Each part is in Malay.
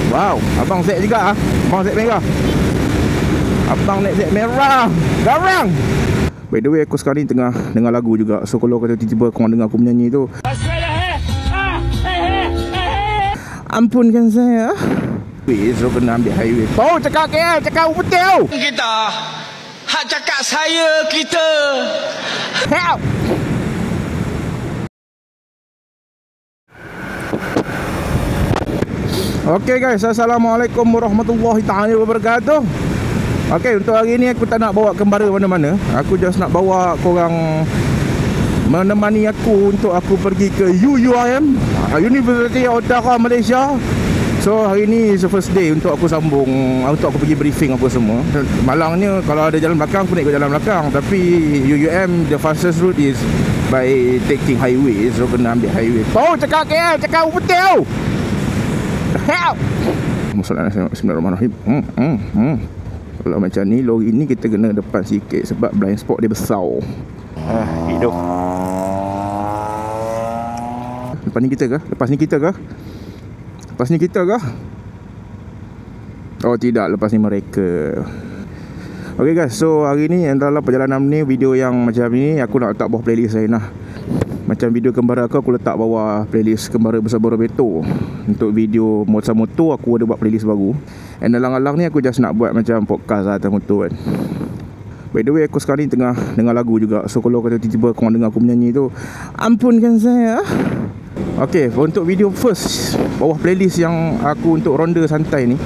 Wow, abang Z juga ah. Abang Z merah. Abang naik Z merah. Garang. By the way, aku sekarang ni tengah dengar lagu juga. So kalau kata tiba-tiba korang dengar aku menyanyi tu, ampunkan saya. So kena ambil highway. Oh, cakap KL, cakap Upetil. Kita hak cakap saya kita. Help. Okay guys, Assalamualaikum warahmatullahi ta'ala wabarakatuh. Okay, untuk hari ni aku tak nak bawa kembara mana-mana. Aku just nak bawa korang menemani aku untuk aku pergi ke UUIM, University of Dhaka, Malaysia. So hari ni is the first day untuk aku sambung, untuk aku pergi briefing apa semua. Malangnya kalau ada jalan belakang aku naik ke jalan belakang, tapi UUM the fastest route is by taking highway. So kena ambil highway. Oh, cakap KL, cakap Upetil. Help. Bismillahirrahmanirrahim. Kalau macam ni, lori ni kita kena depan sikit sebab blind spot dia besar. Hidup. Lepas ni kita ke? Lepas ni kita ke? Lepas ni kita ke? Oh tidak, lepas ni mereka. Okay guys, so hari ni dalam perjalanan ni, video yang macam ni aku nak letak bawah playlist lain lah. Macam video kembara aku letak bawah playlist kembara bersama Roberto. Untuk video motor aku ada buat playlist baru. And alang-alang ni aku just nak buat macam podcast lah atas motor kan. By the way, aku sekarang ni tengah dengar lagu juga. So kalau kata tiba-tiba korang dengar aku menyanyi tu, ampunkan saya. Okay, untuk video first bawah playlist yang aku untuk ronda santai ni,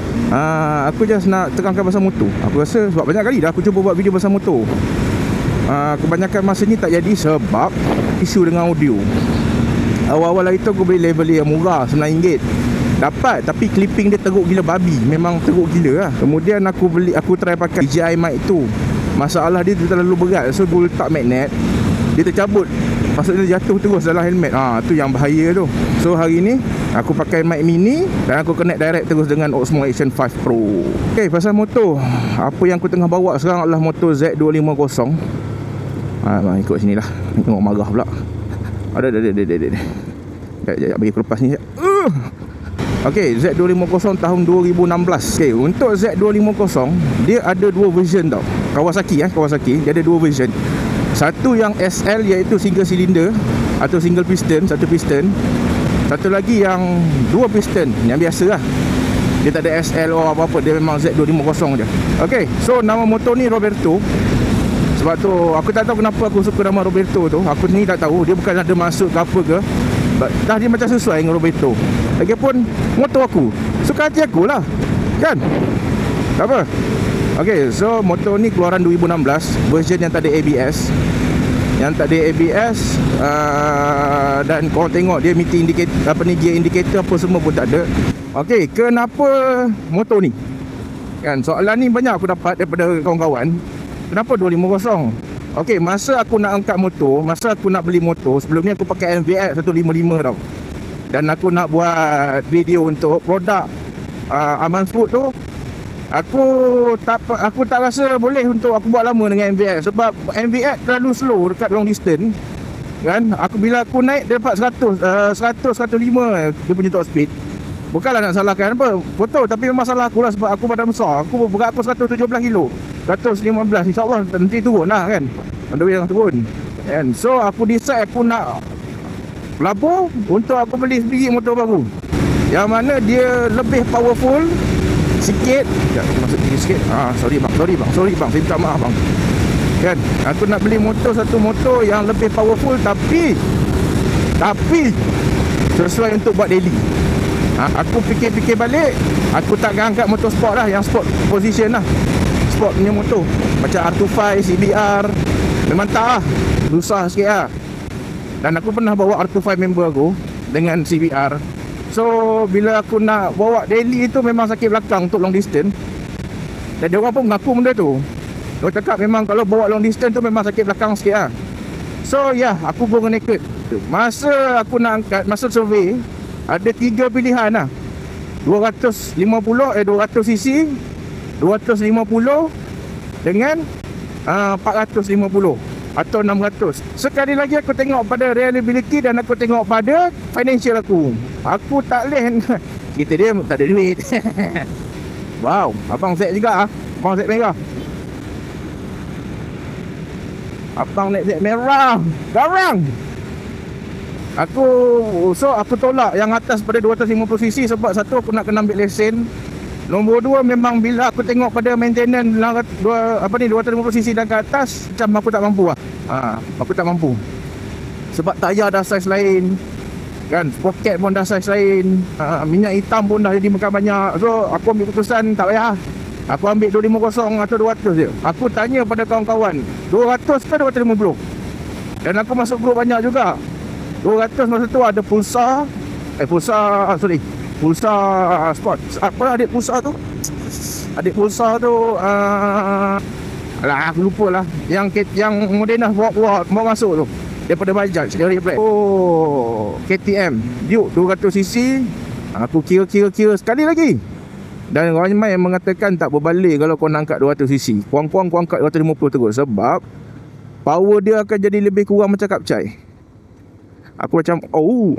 aku just nak tekankan pasal motor. Aku rasa sebab banyak kali dah aku cuba buat video pasal motor, kebanyakan masa ni tak jadi sebab isu dengan audio. Awal-awal hari tu aku beli level yang murah, RM9 dapat, tapi clipping dia teruk gila babi. Memang teruk gila lah. Kemudian aku try pakai DJI mic tu. Masalah dia terlalu berat. So aku letak magnet, dia tercabut. Maksudnya dia jatuh terus dalam helmet. Tu yang bahaya tu. So hari ni aku pakai mic mini dan aku connect direct terus dengan Osmo Action 5 Pro. Okay, pasal motor, apa yang aku tengah bawa sekarang adalah motor Z250. Ikut sini lah. Tengok marah pula. Ada. Sekejap bagi aku lepas ni. Okay, Z250 tahun 2016. Okay, untuk Z250 dia ada dua version tau. Kawasaki dia ada dua version. Satu yang SL iaitu single cylinder atau single piston, satu piston. Satu lagi yang dua piston, yang biasa lah. Dia tak ada SL atau apa-apa, dia memang Z250 je. Okay, so nama motor ni Roberto. Sebab tu aku tak tahu kenapa aku suka nama Roberto tu. Aku ni tak tahu, dia bukan ada masuk ke apa ke. Dah dia macam sesuai dengan Roberto. Lagipun motor aku, suka hati aku lah, kan? Tak apa. Okay, so motor ni keluaran 2016, version yang tak ada ABS. Dan korang tengok dia meter indicator, gear indicator apa semua pun tak ada. Okay, kenapa motor ni? Kan, soalan ni banyak aku dapat daripada kawan-kawan. Kenapa 250? Okay, masa aku nak angkat motor, masa aku nak beli motor, sebelum ni aku pakai MVX 155 tau. Dan aku nak buat video untuk produk Aman Food tu. Aku tak rasa boleh untuk aku buat lama dengan MVX. Sebab MVX terlalu slow dekat long distance kan. Bila aku naik dia dapat 100-105 dia punya top speed. Bukanlah nak salahkan apa foto, tapi memang salah aku lah. Sebab aku badan besar, berat aku 117 kilo, 115, insyaAllah nanti turun lah kan. On the way yang turun kan. So aku decide aku nak labur untuk aku beli sendiri motor baru, yang mana dia lebih powerful sikit. Masuk sikit. Sorry bang, saya minta maaf bang. Kan, aku nak beli satu motor yang lebih powerful tapi sesuai untuk buat daily. Aku fikir-fikir balik, aku takkan angkat motor sport lah, yang sport position lah, sport punya motor macam R25, CBR. Memang tak lah, susah sikit lah. Dan aku pernah bawa R25 member aku dengan CBR. So bila aku nak bawa daily tu memang sakit belakang untuk long distance. Dan dia orang pun mengaku benda tu. Dia cakap memang kalau bawa long distance tu memang sakit belakang sikit lah. So aku go naked. Masa aku nak angkat, masa survey, ada 3 pilihan lah. 200cc, 250 dengan 450 atau 600. Sekali lagi aku tengok pada reliability dan aku tengok pada financial aku. Aku tak boleh Kita dia tak ada duit. Wow, abang Z juga ah. Abang Z merah. Abang naik Z merah. Garang. Aku tolak yang atas pada 250cc sebab satu aku nak kena ambil lesen. Nombor dua, memang bila aku tengok pada maintenance 250cc dan ke atas, macam aku tak mampu lah. Aku tak mampu. Sebab tayar dah saiz lain kan, sprocket pun dah saiz lain, minyak hitam pun dah jadi makan banyak. So aku ambil keputusan tak payah. Aku ambil 250 atau 200 je. Aku tanya pada kawan-kawan 200 ke 250. Dan aku masuk grup banyak juga. 200 masa tu ada Pulsar Sport. Apa adik Pulsar tu? Adik Pulsar tu alah, aku lupa lah. Yang Modena bawa masuk tu daripada Bajaj dari Black. Oh, KTM Duke 200cc. Aku kira sekali lagi. Dan ramai yang mengatakan tak berbalik kalau kau nak angkat 200cc. Kuang-kuang kau angkat 250 terus. Sebab power dia akan jadi lebih kurang macam Kapcai. Aku macam, oh,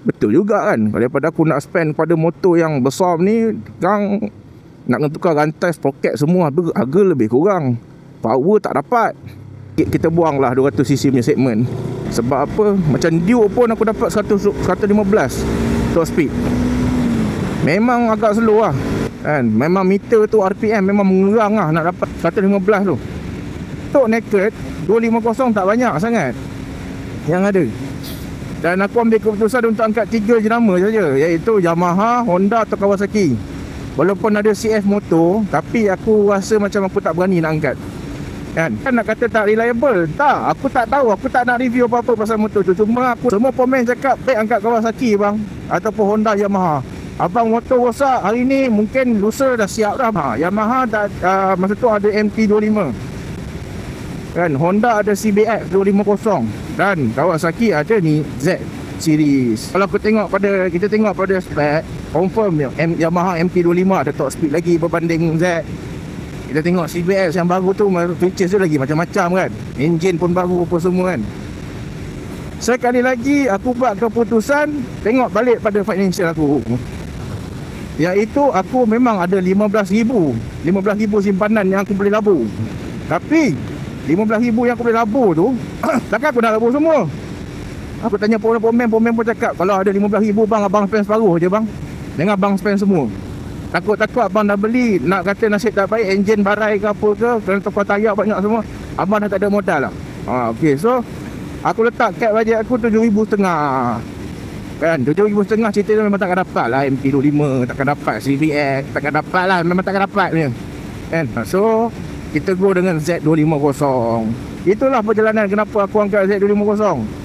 betul juga kan. Daripada aku nak spend pada motor yang besar ni, sekarang nak tukar rantai, sprocket semua, harga lebih kurang, power tak dapat. Kita buang lah 200cc punya segmen. Sebab apa? Macam Duke pun aku dapat 115 top speed. Memang agak slow lah kan. Memang meter tu RPM memang mengerang lah nak dapat 115 tu. Untuk naked 250 tak banyak sangat yang ada. Dan aku ambil keputusan untuk angkat 3 jenama saja, iaitu Yamaha, Honda atau Kawasaki. Walaupun ada CF motor, tapi aku rasa macam aku tak berani nak angkat. Kan nak kata tak reliable, tak, aku tak tahu, aku tak nak review apa-apa pasal motor tu. Cuma semua pemain cakap baik angkat Kawasaki bang, ataupun Honda, Yamaha. Abang motor rosak hari ni, mungkin lusa dah siap dah. Yamaha masa tu ada MT25 kan, Honda ada CBX 250 dan Kawasaki ada ni Z series. Kalau kita tengok pada spek, confirm Yamaha MT25 ada top speed lagi berbanding Z. Kita tengok CBX yang baru tu, features tu lagi macam-macam kan, engine pun baru apa semua kan. Sekali lagi aku buat keputusan, tengok balik pada financial aku, iaitu aku memang ada 15,000 simpanan yang aku boleh labur. Tapi 15,000 yang aku boleh labur tu takkan aku nak labur semua. Aku tanya pemain pun cakap, kalau ada 15,000 bang, abang spend separuh je bang, jangan abang spend semua. Takut abang dah beli, nak kata nasib tak baik, enjin barai ke apa ke, kena tukar tayar banyak semua, abang dah tak ada modal lah. Okay, so aku letak cap bajet aku 7,500 kan. 7,500 cerita tu memang takkan dapat lah MT25, takkan dapat CBX, takkan dapat lah, memang takkan dapat ni kan. So kita go dengan Z250. Itulah perjalanan kenapa aku angkat Z250.